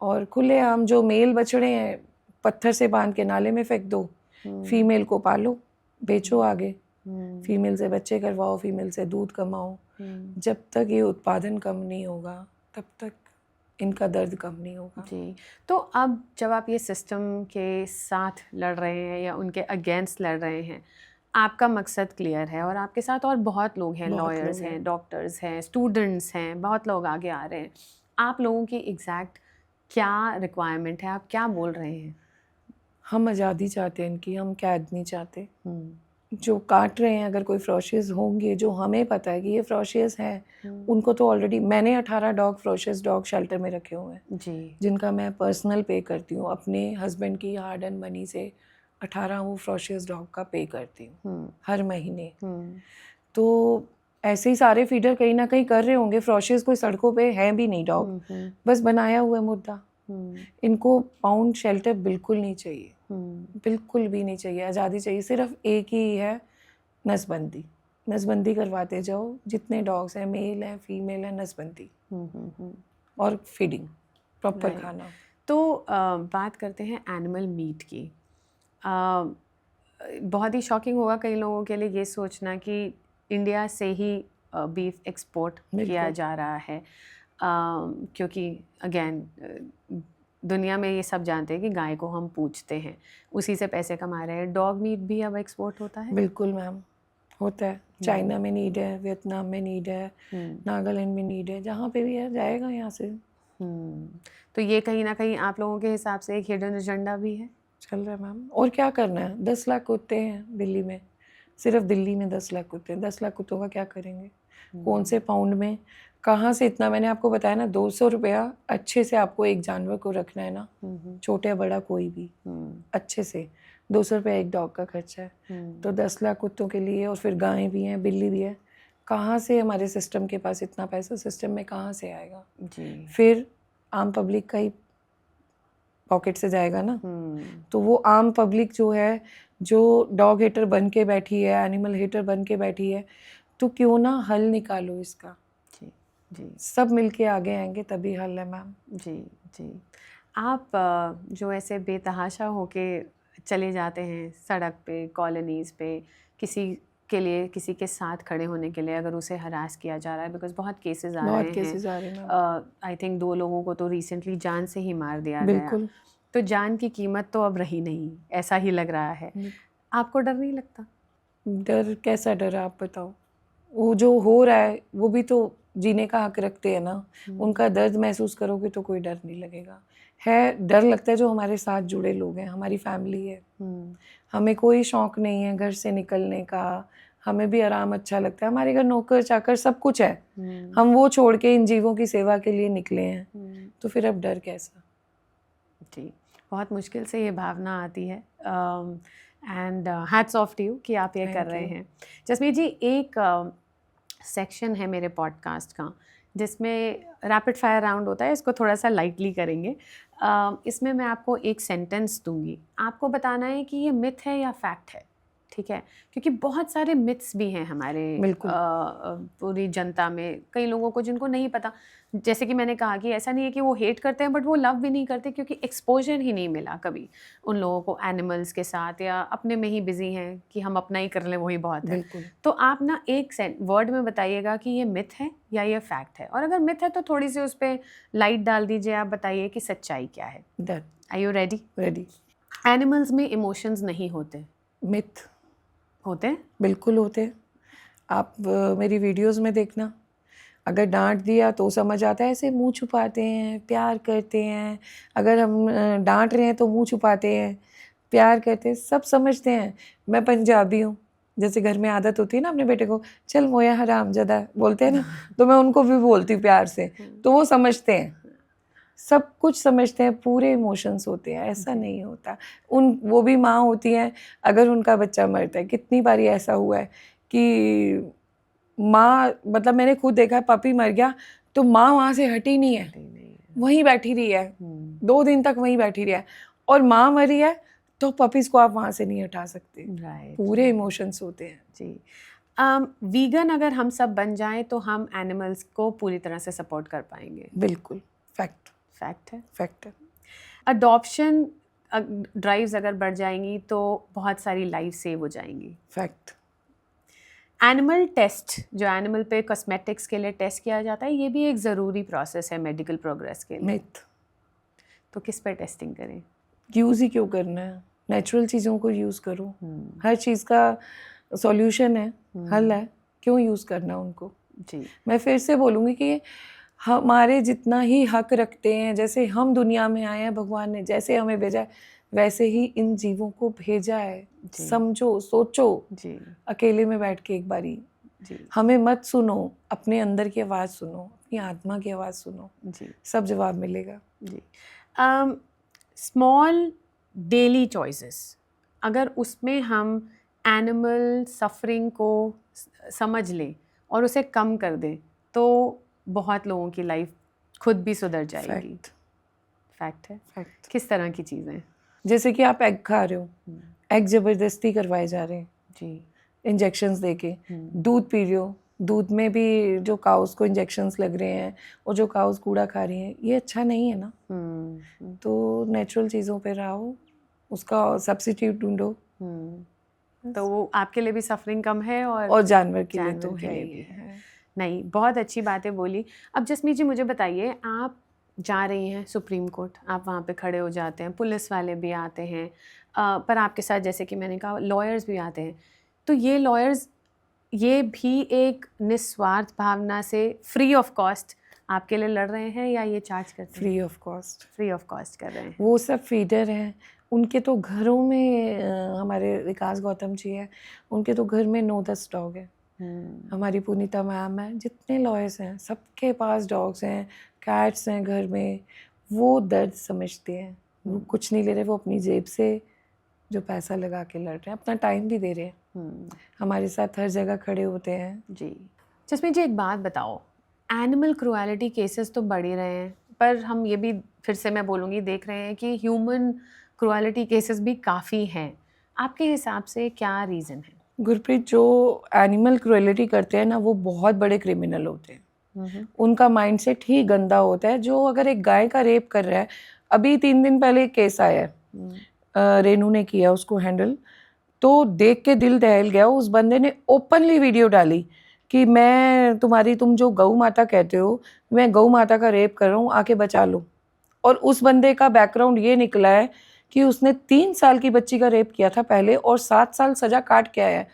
A: और खुलेआम जो मेल बछड़े हैं पत्थर से बांध के नाले में फेंक दो, फीमेल को पालो, बेचो आगे, फीमेल से बच्चे करवाओ, फीमेल से दूध कमाओ। जब तक ये उत्पादन कम नहीं होगा तब तक इनका दर्द कम नहीं होगा
B: जी। तो अब जब आप ये सिस्टम के साथ लड़ रहे हैं या उनके अगेंस्ट लड़ रहे हैं, आपका मकसद क्लियर है और आपके साथ और बहुत लोग हैं, लॉयर्स हैं, डॉक्टर्स हैं, स्टूडेंट्स हैं, बहुत लोग आगे आ रहे हैं। आप लोगों की एग्जैक्ट क्या रिक्वायरमेंट है, आप क्या बोल रहे हैं?
A: हम आज़ादी चाहते हैं इनकी, हम कैद नहीं चाहते। जो काट रहे हैं, अगर कोई फ्रोशियस होंगे जो हमें पता है कि ये फ्रोशियस हैं, उनको तो ऑलरेडी मैंने 18 डॉग फ्रोशियस डॉग शेल्टर में रखे हुए हैं जी, जिनका मैं पर्सनल पे करती हूँ अपने हस्बैंड की हार्ड एंड मनी से। 18 वो फ्रोशियस डॉग का पे करती हूँ हर महीने। तो ऐसे ही सारे फीडर कहीं ना कहीं कर रहे होंगे। फ्रोशियस कोई सड़कों पे है भी नहीं डॉग, बस बनाया हुआ मुद्दा। इनको पाउंड शेल्टर बिल्कुल नहीं चाहिए, बिल्कुल भी नहीं चाहिए। आज़ादी चाहिए, सिर्फ एक ही है, नसबंदी। नसबंदी करवाते जाओ, जितने डॉग्स हैं, मेल हैं फीमेल हैं, नसबंदी और फीडिंग, प्रॉपर खाना।
B: तो बात करते हैं एनिमल मीट की। बहुत ही शॉकिंग होगा कई लोगों के लिए ये सोचना कि इंडिया से ही बीफ एक्सपोर्ट किया जा रहा है, क्योंकि अगेन दुनिया में ये सब जानते हैं कि गाय को हम पूजते हैं, उसी से पैसे कमा रहे हैं। डॉग मीट भी अब एक्सपोर्ट होता है?
A: बिल्कुल मैम, होता है। चाइना में नीड है, वियतनाम में नीड है, नागालैंड में नीड है, जहाँ पे भी है जाएगा यहाँ से।
B: तो ये कहीं ना कहीं आप लोगों के हिसाब से एक हिडन एजेंडा भी है?
A: चल रहा है मैम, और क्या करना है? 10 लाख कुत्ते हैं दिल्ली में, सिर्फ दिल्ली में 10 लाख कुत्ते हैं। 10 लाख कुत्तों का क्या करेंगे? कौन से पाउंड में, कहाँ से इतना? मैंने आपको बताया ना, 200 रुपया अच्छे से आपको एक जानवर को रखना है ना, छोटे या बड़ा कोई भी, अच्छे से 200 रुपया एक डॉग का खर्चा है। तो 10 लाख कुत्तों के लिए, और फिर गायें भी हैं, बिल्ली भी है, कहाँ से हमारे सिस्टम के पास इतना पैसा? सिस्टम में कहाँ से आएगा जी? फिर आम पब्लिक का ही पॉकेट से जाएगा ना। तो वो आम पब्लिक जो है, जो डॉग हेटर बन के बैठी है, एनिमल हेटर बन के बैठी है, तो क्यों ना हल निकालो इसका।
B: जी
A: सब मिलके आगे आएंगे तभी हल है मैम।
B: जी जी। आप जो ऐसे बेतहाशा होके चले जाते हैं सड़क पे, कॉलोनीज़ पे, किसी के लिए, किसी के साथ खड़े होने के लिए, अगर उसे हरास किया जा रहा है, बिकॉज बहुत केसेस आ
A: बहुत
B: रहे हैं।
A: केसेस आ रहे हैं मैम।
B: आई थिंक 2 लोगों को तो रिसेंटली जान से ही मार दिया गया।
A: बिल्कुल।
B: तो जान की कीमत तो अब रही नहीं, ऐसा ही लग रहा है। आपको डर नहीं लगता?
A: डर कैसा डर है आप बताओ? वो जो हो रहा है वो भी तो जीने का हक रखते हैं ना। उनका दर्द महसूस करोगे तो कोई डर नहीं लगेगा। है डर लगता है जो हमारे साथ जुड़े लोग हैं, हमारी फैमिली है। हमें कोई शौक नहीं है घर से निकलने का, हमें भी आराम अच्छा लगता है, हमारे घर नौकर चाकर सब कुछ है, हम वो छोड़ के इन जीवों की सेवा के लिए निकले हैं, तो फिर अब डर कैसा?
B: जी, बहुत मुश्किल से ये भावना आती है। And hats off to you कि आप ये कर रहे हैं। जसमीत जी, एक सेक्शन है मेरे पॉडकास्ट का जिसमें रैपिड फायर राउंड होता है, इसको थोड़ा सा लाइटली करेंगे। इसमें मैं आपको एक सेंटेंस दूंगी, आपको बताना है कि ये मिथ है या फैक्ट है, ठीक है? क्योंकि बहुत सारे मिथ्स भी हैं हमारे पूरी जनता में, कई लोगों को जिनको नहीं पता। जैसे कि मैंने कहा कि ऐसा नहीं है कि वो हेट करते हैं, बट वो लव भी नहीं करते क्योंकि एक्सपोजर ही नहीं मिला कभी उन लोगों को एनिमल्स के साथ, या अपने में ही बिजी हैं कि हम अपना ही कर लें वही बहुत है। तो आप ना एक वर्ड में बताइएगा कि ये मिथ है या ये फैक्ट है, और अगर मिथ है तो थोड़ी सी उस पर लाइट डाल दीजिए, आप बताइए कि सच्चाई क्या है। Are you ready?
A: Ready.
B: Animals में इमोशंस नहीं होते।
A: मिथ
B: होते हैं?
A: बिल्कुल होते हैं। आप मेरी वीडियोस में देखना, अगर डांट दिया तो समझ आता है, ऐसे मुंह छुपाते हैं, प्यार करते हैं। अगर हम डांट रहे हैं तो मुंह छुपाते हैं, प्यार करते हैं, सब समझते हैं। मैं पंजाबी हूँ, जैसे घर में आदत होती है ना अपने बेटे को, चल मोया हरामजादा बोलते हैं ना, तो मैं उनको भी बोलती हूँ प्यार से, तो वो समझते हैं, सब कुछ समझते हैं, पूरे इमोशंस होते हैं। ऐसा नहीं होता। वो भी माँ होती हैं, अगर उनका बच्चा मरता है, कितनी बारी ऐसा हुआ है कि माँ, मतलब मैंने खुद देखा है, पपी मर गया तो माँ वहाँ से हटी नहीं है, वहीं बैठी रही है, 2 दिन तक वहीं बैठी रही है, और माँ मरी है तो पपीज को आप वहाँ से नहीं हटा सकते। पूरे इमोशंस होते हैं।
B: जी। वीगन अगर हम सब बन जाएं तो हम एनिमल्स को पूरी तरह से सपोर्ट कर पाएंगे?
A: बिल्कुल, फैक्ट
B: है।
A: फैक्ट है।
B: अडॉप्शन ड्राइव्स अगर बढ़ जाएंगी तो बहुत सारी लाइफ सेव हो जाएंगी?
A: फैक्ट।
B: एनिमल टेस्ट, जो एनिमल पे कॉस्मेटिक्स के लिए टेस्ट किया जाता है, ये भी एक ज़रूरी प्रोसेस है मेडिकल प्रोग्रेस के लिए।
A: मिथ।
B: तो किस पे टेस्टिंग करें?
A: यूज़ ही क्यों करना है, नेचुरल चीज़ों को यूज़ करो। हर चीज़ का सॉल्यूशन है, हल है, क्यों यूज़ करना उनको?
B: जी।
A: मैं फिर से बोलूँगी कि हमारे जितना ही हक रखते हैं, जैसे हम दुनिया में आए हैं, भगवान ने जैसे हमें भेजा है वैसे ही इन जीवों को भेजा है। समझो, सोचो।
B: जी।
A: अकेले में बैठ के एक बारी
B: जी।
A: हमें मत सुनो, अपने अंदर की आवाज़ सुनो, अपनी आत्मा की आवाज़ सुनो।
B: जी।
A: सब जवाब मिलेगा।
B: जी। स्मॉल डेली चॉइसेस, अगर उसमें हम एनिमल सफरिंग को समझ लें और उसे कम कर दें तो बहुत लोगों की लाइफ खुद भी सुधर जाएगी। फैक्ट है।
A: फैक्ट।
B: किस तरह की चीज़ें?
A: जैसे कि आप एग खा रहे हो, एग जबरदस्ती करवाए जा रहे हैं
B: जी,
A: इंजेक्शंस देके। दूध पी रहे हो, दूध में भी जो काउस को इंजेक्शंस लग रहे हैं, और जो काउस कूड़ा खा रही हैं, ये अच्छा नहीं है ना। तो नेचुरल चीज़ों पे रहो, उसका सब्स्टिट्यूट ढूंढो।
B: तो वो आपके लिए भी सफरिंग कम है और
A: जानवर के लिए तो है ही है।
B: नहीं, बहुत अच्छी बातें बोली। अब जसमीत जी मुझे बताइए, आप जा रही हैं सुप्रीम कोर्ट, आप वहाँ पे खड़े हो जाते हैं, पुलिस वाले भी आते हैं, पर आपके साथ जैसे कि मैंने कहा लॉयर्स भी आते हैं, तो ये लॉयर्स ये भी एक निस्वार्थ भावना से फ्री ऑफ कॉस्ट आपके लिए लड़ रहे हैं या ये चार्ज करते हैं?
A: Free of cost.
B: Free of cost कर रहे हैं।
A: वो सब फीडर हैं, उनके तो घरों में हमारे विकास गौतम जी हैं, उनके तो घर में 9-10 डॉग हैं। हमारी पुनीता मैम है, जितने लॉयर्स हैं सबके पास डॉग्स हैं, कैट्स हैं घर में। वो दर्द समझते हैं, वो कुछ नहीं ले रहे, वो अपनी जेब से जो पैसा लगा के लड़ रहे हैं, अपना टाइम भी दे रहे हैं, हमारे साथ हर जगह खड़े होते हैं।
B: जी। जसमीत जी एक बात बताओ, एनिमल क्रूएलिटी केसेस तो बढ़ ही रहे हैं, पर हम ये भी फिर से मैं बोलूँगी देख रहे हैं कि ह्यूमन क्रूएलिटी केसेस भी काफ़ी हैं। आपके हिसाब से क्या रीज़न है?
A: गुरप्रीत, जो एनिमल क्रूएलिटी करते हैं ना, वो बहुत बड़े क्रिमिनल होते हैं। उनका माइंडसेट ही गंदा होता है। जो अगर एक गाय का रेप कर रहा है, अभी 3 दिन पहले एक केस आया है, रेनू ने किया उसको हैंडल, तो देख के दिल दहल गया। उस बंदे ने ओपनली वीडियो डाली कि मैं तुम जो गौ माता कहते हो, मैं गौ माता का रेप कर रहा हूँ, आके बचा लो। और उस बंदे का बैकग्राउंड ये निकला है कि उसने 3 साल की बच्ची का रेप किया था पहले और 7 साल सजा काट के आया है।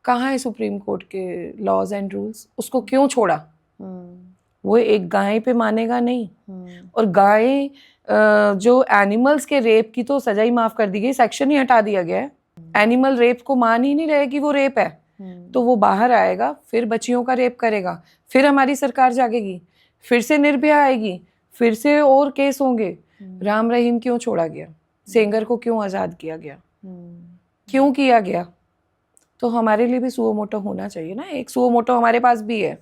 A: कहाँ है सुप्रीम कोर्ट के लॉज एंड रूल्स? उसको क्यों छोड़ा? वो एक गाय पे मानेगा नहीं। और गाय जो एनिमल्स के रेप की तो सजा ही माफ कर दी गई, सेक्शन ही हटा दिया गया है। एनिमल रेप को मान ही नहीं रहे कि वो रेप है, तो वो बाहर आएगा, फिर बच्चियों का रेप करेगा, फिर हमारी सरकार जागेगी, फिर से निर्भया आएगी, फिर से और केस होंगे। राम रहीम क्यों छोड़ा गया? सेंगर को क्यों आज़ाद किया गया? क्यों किया गया? तो हमारे लिए भी सुओ मोटो होना चाहिए ना। एक सुओ मोटो हमारे पास भी है।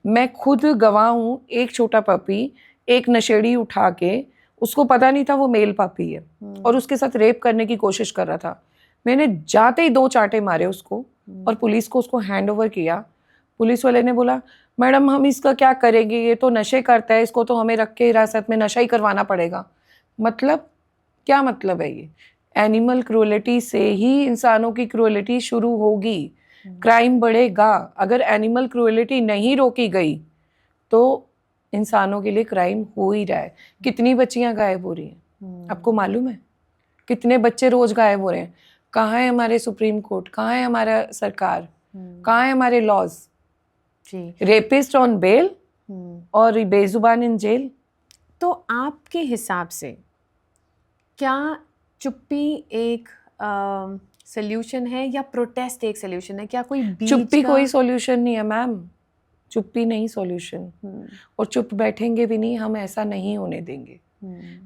A: मैं खुद गवाह हूँ, एक छोटा पपी एक नशेड़ी उठा के, उसको पता नहीं था वो मेल पापी है और उसके साथ रेप करने की कोशिश कर रहा था। मैंने जाते ही 2 चांटे मारे उसको और पुलिस को उसको हैंड ओवर किया। पुलिस वाले ने बोला, मैडम हम इसका क्या करेंगे, ये तो नशे करता है, इसको तो हमें रख के हिरासत में नशा ही करवाना पड़ेगा। मतलब क्या मतलब है ये? एनिमल क्रूएलिटी से ही इंसानों की क्रूएलिटी शुरू होगी, क्राइम बढ़ेगा। अगर एनिमल क्रूएलिटी नहीं रोकी गई तो इंसानों के लिए क्राइम हो ही रहा है। कितनी बच्चियां गायब हो रही हैं आपको मालूम है? कितने बच्चे रोज गायब हो रहे हैं? कहाँ है हमारे सुप्रीम कोर्ट? कहाँ है हमारा सरकार? कहाँ है हमारे लॉज? रेपिस्ट ऑन बेल और बेजुबान इन जेल।
B: तो आपके हिसाब से क्या चुप्पी एक सल्यूशन है या प्रोटेस्ट एक सल्यूशन है? क्या कोई बीच
A: चुप्पी
B: का...
A: कोई सॉल्यूशन नहीं है मैम, चुप्पी नहीं सॉल्यूशन। और चुप बैठेंगे भी नहीं, हम ऐसा नहीं होने देंगे।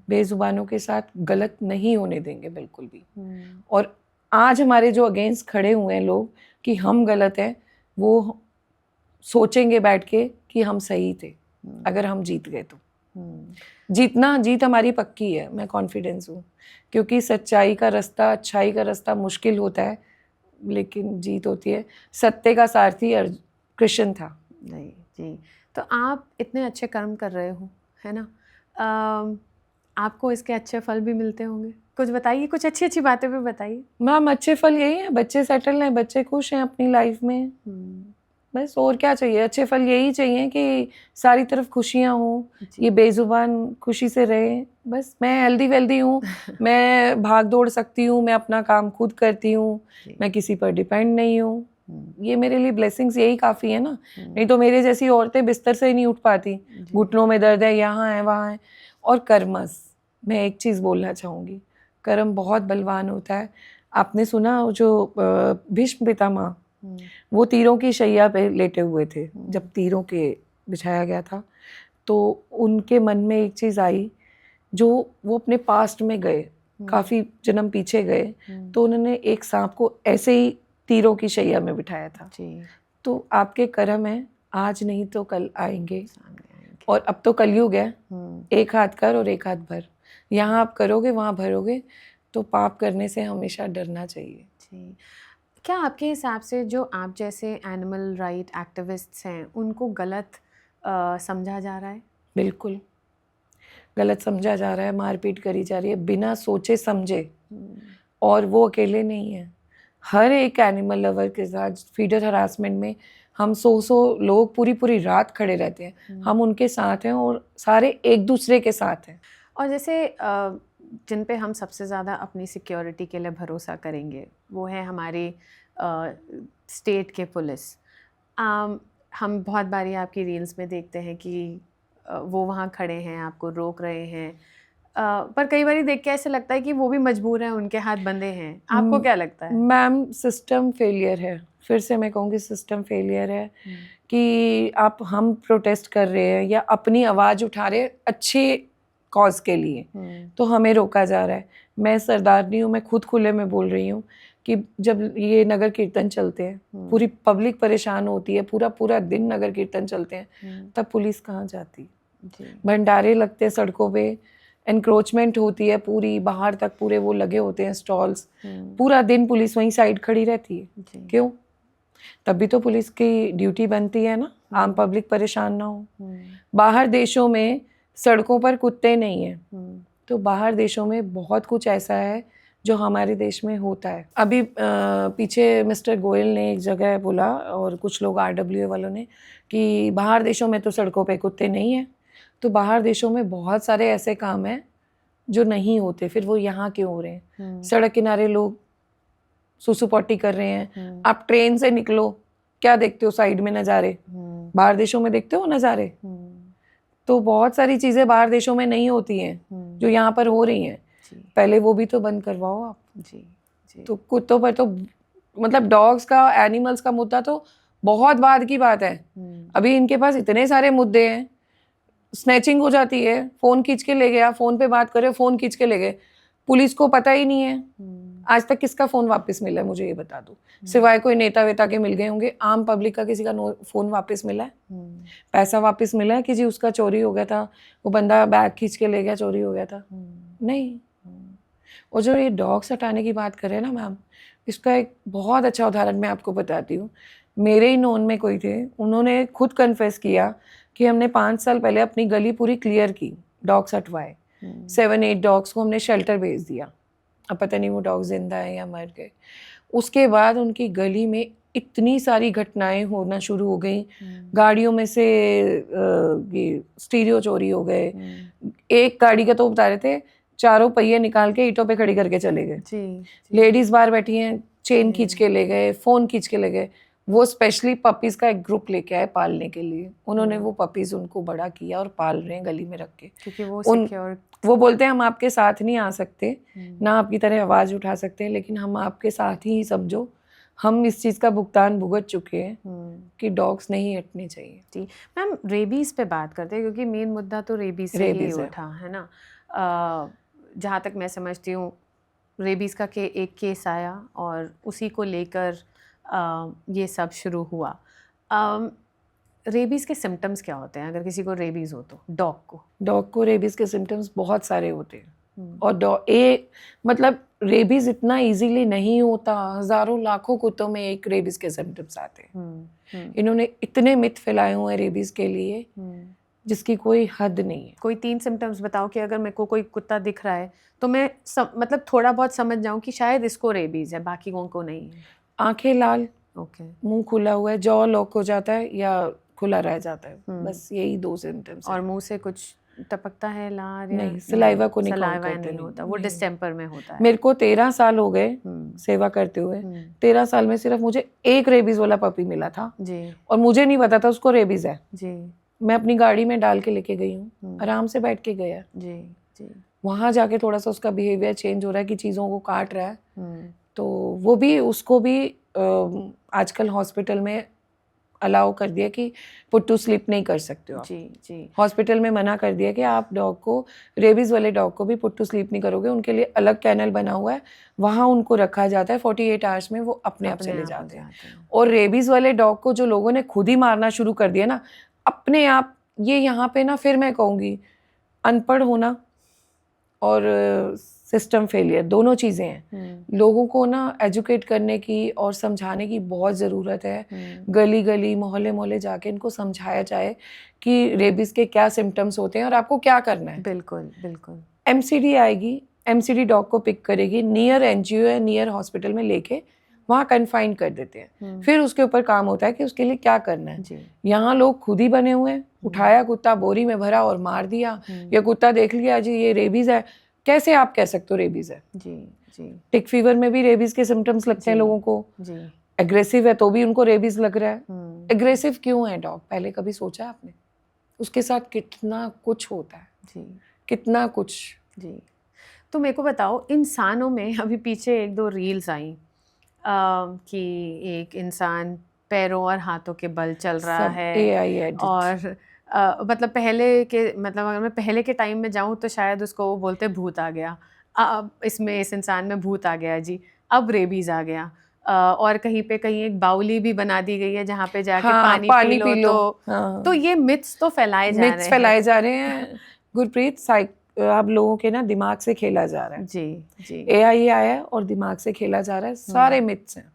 A: बेजुबानों के साथ गलत नहीं होने देंगे बिल्कुल भी। और आज हमारे जो अगेंस्ट खड़े हुए हैं लोग कि हम गलत हैं, वो सोचेंगे बैठ के कि हम सही थे अगर हम जीत गए तो। जीत हमारी पक्की है, मैं कॉन्फिडेंस हूँ, क्योंकि सच्चाई का रास्ता, अच्छाई का रास्ता मुश्किल होता है लेकिन जीत होती है। सत्य का सारथी कृष्ण था।
B: नहीं जी, तो आप इतने अच्छे कर्म कर रहे हो, है ना, आपको इसके अच्छे फल भी मिलते होंगे। कुछ बताइए, कुछ अच्छी अच्छी बातें भी बताइए।
A: मैम अच्छे फल यही है, बच्चे सेटल हैं, बच्चे खुश हैं अपनी लाइफ में, बस और क्या चाहिए? अच्छे फल यही चाहिए कि सारी तरफ खुशियाँ हों, ये बेजुबान खुशी से रहे। बस मैं हेल्दी वेल्दी हूँ, मैं भाग दौड़ सकती हूँ, मैं अपना काम खुद करती हूँ, मैं किसी पर डिपेंड नहीं हूँ। ये मेरे लिए ब्लेसिंग्स यही काफ़ी है ना। नहीं तो मेरे जैसी औरतें बिस्तर से ही नहीं उठ पाती, घुटनों में दर्द है, यहाँ है वहाँ है। और कर्मस, मैं एक चीज़ बोलना चाहूँगी, कर्म बहुत बलवान होता है। आपने सुना जो भीष्म पितामह, वो तीरों की शैया पे लेटे हुए थे जब तीरों के बिछाया गया था, तो उनके मन में एक चीज़ आई, जो वो अपने पास्ट में गए, काफ़ी जन्म पीछे गए, तो उन्होंने एक सांप को ऐसे ही तीरों की शैया में बिठाया था। तो आपके कर्म हैं, आज नहीं तो कल आएंगे। और अब तो कलयुग है, एक हाथ कर और एक हाथ भर। यहाँ आप करोगे, वहाँ भरोगे, तो पाप करने से हमेशा डरना चाहिए।
B: जी, क्या आपके हिसाब से जो आप जैसे एनिमल राइट एक्टिविस्ट्स हैं, उनको गलत समझा जा रहा है? बिल्कुल
A: गलत समझा जा रहा है, मारपीट करी जा रही है बिना सोचे समझे। और वो अकेले नहीं है, हर एक एनिमल लवर के साथ फीडर हरासमेंट में हम 100 लोग पूरी रात खड़े रहते हैं। हम उनके साथ हैं और सारे एक दूसरे के साथ हैं।
B: और जैसे जिन पे हम सबसे ज़्यादा अपनी सिक्योरिटी के लिए भरोसा करेंगे वो है हमारी स्टेट के पुलिस। हम बहुत बारी आपकी रील्स में देखते हैं कि वो वहाँ खड़े हैं, आपको रोक रहे हैं, पर कई बार देख के ऐसे लगता है कि वो भी मजबूर हैं, उनके हाथ बंधे हैं। आपको क्या लगता है?
A: मैम सिस्टम फेलियर है, फिर से मैं कहूँगी सिस्टम फेलियर है कि हम प्रोटेस्ट कर रहे हैं या अपनी आवाज़ उठा रहे हैं अच्छे कॉज के लिए, तो हमें रोका जा रहा है। मैं सरदार नहीं हूँ, मैं खुद खुले में बोल रही हूँ कि जब ये नगर कीर्तन चलते हैं, पूरी पब्लिक परेशान होती है, पूरा दिन नगर कीर्तन चलते हैं, तब पुलिस कहाँ जाती? भंडारे लगते हैं सड़कों पे, एनक्रोचमेंट होती है पूरी बाहर तक, पूरे वो लगे होते हैं स्टॉल्स, पूरा दिन पुलिस वहीं साइड खड़ी रहती है। क्यों? तभी तो पुलिस की ड्यूटी बनती है ना आम पब्लिक परेशान ना हो। बाहर देशों में सड़कों पर कुत्ते नहीं हैं, तो बाहर देशों में बहुत कुछ ऐसा है जो हमारे देश में होता है। अभी पीछे मिस्टर गोयल ने एक जगह बोला और कुछ लोग RWA वालों ने कि बाहर देशों में तो सड़कों पे कुत्ते नहीं हैं, तो बाहर देशों में बहुत सारे ऐसे काम हैं जो नहीं होते, फिर वो यहाँ क्यों हो रहे हैं? सड़क किनारे लोग सुसु पॉटी कर रहे हैं, आप ट्रेन से निकलो, क्या देखते हो साइड में नज़ारे? बाहर देशों में देखते हो नज़ारे? तो बहुत सारी चीज़ें बाहर देशों में नहीं होती हैं जो यहाँ पर हो रही हैं। पहले वो भी तो बंद करवाओ आप। जी। तो कुत्तों पर तो मतलब डॉग्स का, एनिमल्स का मुद्दा तो बहुत बाद की बात है। अभी इनके पास इतने सारे मुद्दे हैं, स्नैचिंग हो जाती है, फ़ोन खींच के ले गया, फ़ोन पे बात करे, फ़ोन खींच के ले गए, पुलिस को पता ही नहीं है। आज तक किसका फ़ोन वापस मिला है मुझे ये बता दो, सिवाय कोई नेता वेता के मिल गए होंगे। आम पब्लिक का किसी का फ़ोन वापस मिला है? पैसा वापस मिला है कि जी उसका चोरी हो गया था, वो बंदा बैग खींच के ले गया, चोरी हो गया था? नहीं। और जो ये डॉग्स हटाने की बात कर रहे हैं ना मैम, इसका एक बहुत अच्छा उदाहरण मैं आपको बताती हूँ। मेरे ही नोन में कोई थे, उन्होंने खुद कन्फेस किया कि हमने 5 साल पहले अपनी गली पूरी क्लियर की, डॉग्स हटवाए, 7-8 डॉग्स को हमने शेल्टर भेज दिया। अब पता नहीं वो डॉग जिंदा है या मर गए। उसके बाद उनकी गली में इतनी सारी घटनाएं होना शुरू हो गई, गाड़ियों में से ये स्टीरियो चोरी हो गए। एक गाड़ी का तो बता रहे थे, चारों पहिए निकाल के ईंटों पे खड़ी करके चले गए। लेडीज बाहर बैठी हैं, चेन खींच के ले गए, फ़ोन खींच के ले गए। वो स्पेशली पपीज़ का एक ग्रुप लेके आए पालने के लिए। उन्होंने वो पपीज़ उनको बड़ा किया और पाल रहे हैं गली में रख के,
B: क्योंकि वो सिक्योर।
A: वो बोलते हैं हम आपके साथ नहीं आ सकते, ना आपकी तरह आवाज़ उठा सकते हैं, लेकिन हम आपके साथ ही समझो, हम इस चीज़ का भुगतान भुगत चुके हैं कि डॉग्स नहीं हटने चाहिए।
B: जी मैम, रेबीज़ पे बात करते हैं क्योंकि मेन मुद्दा तो रेबीज़ से ही उठा है ना। जहाँ तक मैं समझती हूँ, रेबीज़ का एक केस आया और उसी को लेकर ये सब शुरू हुआ। रेबीज़ के सिम्टम्स क्या होते हैं अगर किसी को रेबीज़ हो तो? डॉग को रेबीज़ के सिम्टम्स बहुत सारे होते हैं। और मतलब रेबीज़ इतना इजीली नहीं होता, हज़ारों लाखों कुत्तों में एक रेबीज़ के सिम्टम्स आते हैं। इन्होंने इतने मिथ फैलाए हुए हैं रेबीज़ के लिए जिसकी कोई हद नहीं है। कोई 3 सिम्टम्स बताओ कि अगर मेरे को कोई कुत्ता दिख रहा है तो मैं मतलब थोड़ा बहुत समझ जाऊँ कि शायद इसको रेबीज़ है, बाकी को नहीं है।
A: आंखें लाल,
B: मुंह
A: खुला हुआ है, जॉ लॉक हो जाता है या खुला रह जाता है, बस यही 2 सिम्टम्स।
B: और मुंह से कुछ टपकता है, लार या
A: नहीं, सलाइवा को नहीं
B: होता, वो डिस्टेम्पर में होता है।
A: मेरे को 13 साल हो गए सेवा करते हुए। 13 साल में सिर्फ मुझे एक रेबीज वाला पपी मिला था
B: जी,
A: और मुझे नहीं पता था उसको रेबीज है
B: जी।
A: मैं अपनी गाड़ी में डाल के लेके गई हूँ, आराम से बैठ के गया
B: जी, जी।
A: वहाँ जाके थोड़ा सा उसका बिहेवियर चेंज हो रहा है कि चीज़ों को काट रहा है, तो वो भी उसको भी आजकल हॉस्पिटल में अलाउ कर दिया कि पुट टू स्लीप नहीं कर सकते हो आप।
B: जी, जी।
A: हॉस्पिटल में मना कर दिया कि आप डॉग को, रेबीज़ वाले डॉग को भी पुट टू स्लीप नहीं करोगे, उनके लिए अलग कैनल बना हुआ है, वहाँ उनको रखा जाता है, 48 आवर्स में वो अपने आप चले जाते हैं। और रेबीज़ वाले डॉग को जो लोगों ने खुद ही मारना शुरू कर दिया ना अपने आप, ये यहाँ पे ना फिर मैं कहूँगी अनपढ़ होना और सिस्टम फेलियर दोनों चीज़ें हैं। लोगों को ना एजुकेट करने की और समझाने की बहुत ज़रूरत है। गली गली मोहल्ले मोहल्ले जाके इनको समझाया जाए कि रेबीज़ के क्या सिम्टम्स होते हैं और आपको क्या करना है।
B: बिल्कुल बिल्कुल।
A: MCD आएगी, MCD डॉग को पिक करेगी, नियर NGO या नियर हॉस्पिटल में लेके वहाँ कन्फाइन कर देते हैं। फिर उसके ऊपर काम होता है कि उसके लिए क्या करना है। यहाँ लोग खुद ही बने हुए हैं, उठाया कुत्ता बोरी में भरा और मार दिया, या कुत्ता देख लिया जी ये रेबीज़ है, कैसे आप कह सकते हो रेबीज़ है।
B: जी जी।
A: टिक फीवर में भी रेबीज़ के सिम्टम्स लगते हैं लोगों को।
B: जी।
A: एग्रेसिव है तो भी उनको रेबीज़ लग रहा है। एग्रेसिव क्यों है डॉग, पहले कभी सोचा आपने? उसके साथ कितना कुछ होता है।
B: जी,
A: कितना कुछ।
B: जी। तो मेरे को बताओ, इंसानों में अभी पीछे 1-2 रील्स आई कि एक इंसान पैरों और हाथों के बल चल रहा है
A: AI
B: और मतलब अगर मैं पहले के टाइम में जाऊं तो शायद उसको वो बोलते भूत आ गया, अब इसमें इस इंसान में भूत आ गया जी, अब रेबीज आ गया। और कहीं एक बाउली भी बना दी गई है जहाँ पे जाके पानी पी लो। तो ये मिथ्स तो फैलाए जा रहे हैं
A: गुरप्रीत। अब लोगों के ना दिमाग से खेला जा रहा है।
B: जी जी।
A: AI आया है और दिमाग से खेला जा रहा है, सारे मिथ्स हैं,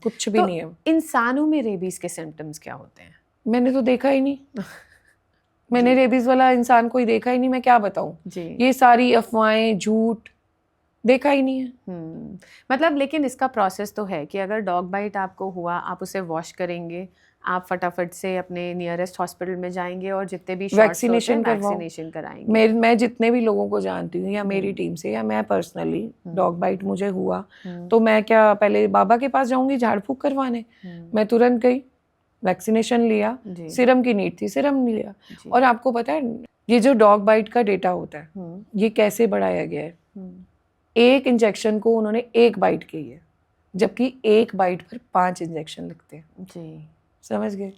A: कुछ भी नहीं है।
B: इंसानों में रेबीज के सिम्टम्स क्या होते हैं?
A: मैंने तो देखा ही नहीं। मैंने रेबीज वाला इंसान कोई देखा ही नहीं, मैं क्या बताऊं।
B: जी।
A: ये सारी अफवाहें, झूठ, देखा ही नहीं है।
B: मतलब लेकिन इसका प्रोसेस तो है कि अगर डॉग बाइट आपको हुआ, आप उसे वॉश करेंगे, आप फटाफट से अपने नियरेस्ट हॉस्पिटल में जाएंगे और जितने भी
A: वैक्सीनेशन करवाओ।
B: वैक्सीनेशन कराएंगे।
A: मैं जितने भी लोगों को जानती हूँ या मेरी टीम से या मैं पर्सनली, डॉग बाइट मुझे हुआ तो मैं क्या पहले बाबा के पास जाऊंगी झाड़ फूक करवाने? मैं तुरंत गई, वैक्सीनेशन लिया, सिरम की नीड थी, सिरम लिया। और आपको पता है ये जो डॉग बाइट का डेटा होता है ये कैसे बढ़ाया गया है? एक इंजेक्शन को उन्होंने 1 बाइट की है, जबकि 1 बाइट पर 5 इंजेक्शन लगते हैं जी। समझ गए?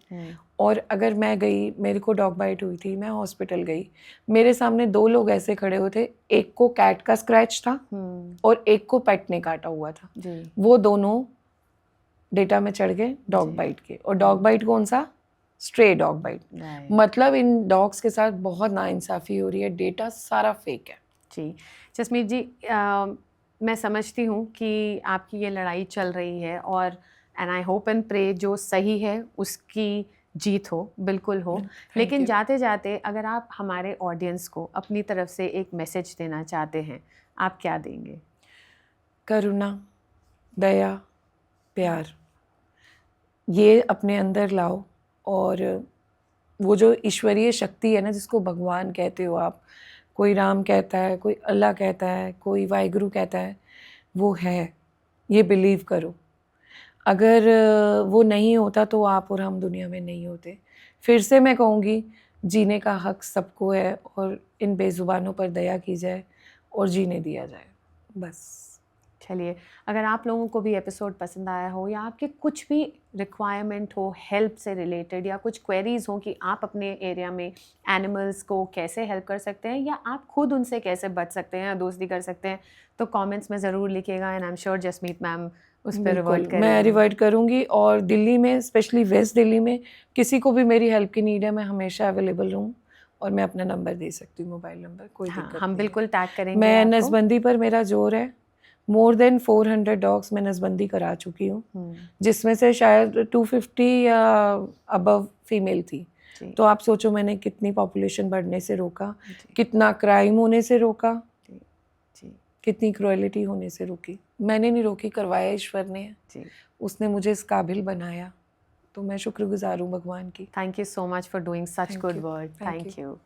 A: और अगर मैं गई, मेरे को डॉग बाइट हुई थी, मैं हॉस्पिटल गई, मेरे सामने 2 लोग ऐसे खड़े हुए थे, एक को कैट का स्क्रैच था और एक को पेट ने काटा हुआ था जी। वो दोनों डेटा में चढ़ गए डॉग बाइट के। और डॉग बाइट कौन सा? Stray dog bite. मतलब इन डॉग्स के साथ बहुत नाइंसाफ़ी हो रही है, डेटा सारा फेक है
B: जी। जसमीत जी, मैं समझती हूँ कि आपकी ये लड़ाई चल रही है और and I hope and pray जो सही है उसकी जीत हो, बिल्कुल हो। लेकिन जाते जाते अगर आप हमारे ऑडियंस को अपनी तरफ से एक मैसेज देना चाहते हैं, आप क्या देंगे?
A: करुणा, दया, प्यार, ये अपने अंदर लाओ। और वो जो ईश्वरीय शक्ति है ना, जिसको भगवान कहते हो आप, कोई राम कहता है, कोई अल्लाह कहता है, कोई वाहिगुरु कहता है, वो है, ये बिलीव करो। अगर वो नहीं होता तो आप और हम दुनिया में नहीं होते। फिर से मैं कहूँगी, जीने का हक सबको है और इन बेज़ुबानों पर दया की जाए और जीने दिया जाए, बस।
B: चलिए, अगर आप लोगों को भी एपिसोड पसंद आया हो या आपके कुछ भी रिक्वायरमेंट हो हेल्प से रिलेटेड या कुछ क्वेरीज हो कि आप अपने एरिया में एनिमल्स को कैसे हेल्प कर सकते हैं या आप खुद उनसे कैसे बच सकते हैं या दोस्ती कर सकते हैं, तो कमेंट्स में ज़रूर लिखिएगा and I am sure Jasmeet ma'am उस पर रिवर्ट करेंगे।
A: मैं रिवर्ट करूँगी। और दिल्ली में, स्पेशली वेस्ट दिल्ली में, किसी को भी मेरी हेल्प की नीड है, मैं हमेशा अवेलेबल हूँ और मैं अपना नंबर दे सकती हूँ, मोबाइल नंबर, कोई दिक्कत नहीं।
B: हम बिल्कुल टैग करेंगे।
A: मैं नसबंदी पर मेरा जोर है। मोर देन 400 डॉग्स मैं नसबंदी करा चुकी हूँ, जिसमें से शायद 250 या अबव फीमेल थी। तो आप सोचो मैंने कितनी पॉपुलेशन बढ़ने से रोका, कितना क्राइम होने से रोका, कितनी क्रुएलिटी होने से रोकी। मैंने नहीं रोकी, करवाया ईश्वर ने, उसने मुझे इस काबिल बनाया, तो मैं शुक्रगुजार हूँ भगवान की।
B: Thank you so much for doing such good work. Thank you.